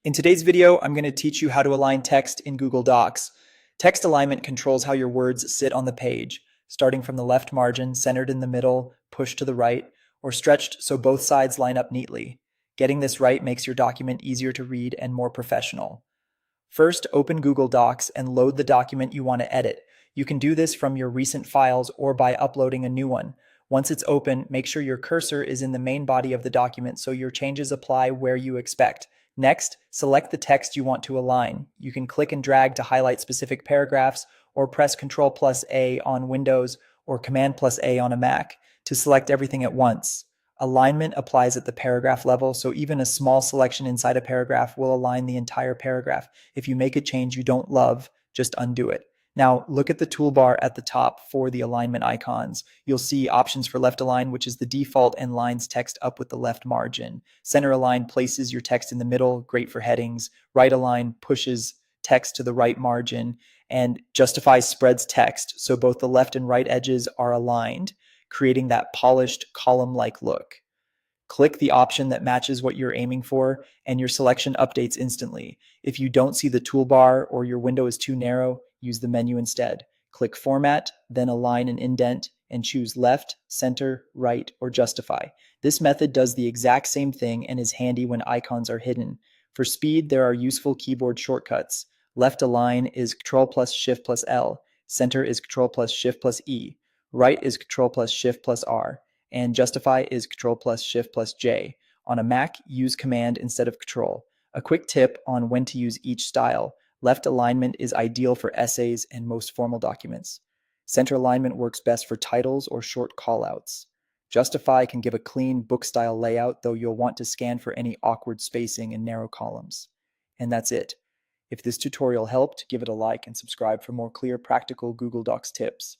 In today's video, I'm going to teach you how to align text in Google Docs. Text alignment controls how your words sit on the page, starting from the left margin, centered in the middle, pushed to the right, or stretched so both sides line up neatly. Getting this right makes your document easier to read and more professional. First, open Google Docs and load the document you want to edit. You can do this from your recent files or by uploading a new one. Once it's open, make sure your cursor is in the main body of the document so your changes apply where you expect. Next, select the text you want to align. You can click and drag to highlight specific paragraphs or press Ctrl plus A on Windows or Command plus A on a Mac to select everything at once. Alignment applies at the paragraph level, so even a small selection inside a paragraph will align the entire paragraph. If you make a change you don't love, just undo it. Now, look at the toolbar at the top for the alignment icons. You'll see options for left align, which is the default and lines text up with the left margin. Center align places your text in the middle, great for headings. Right align pushes text to the right margin. And justify spreads text, so both the left and right edges are aligned, creating that polished column-like look. Click the option that matches what you're aiming for, and your selection updates instantly. If you don't see the toolbar or your window is too narrow, use the menu instead. Click Format, then Align and Indent, and choose Left, Center, Right, or Justify. This method does the exact same thing and is handy when icons are hidden. For speed, there are useful keyboard shortcuts. Left Align is Ctrl plus Shift plus L. Center is Ctrl plus Shift plus E. Right is Ctrl plus Shift plus R. And Justify is Ctrl plus Shift plus J. On a Mac, use Command instead of Control. A quick tip on when to use each style. Left alignment is ideal for essays and most formal documents. Center alignment works best for titles or short callouts. Justify can give a clean book-style layout, though you'll want to scan for any awkward spacing and narrow columns. And that's it. If this tutorial helped, give it a like and subscribe for more clear, practical Google Docs tips.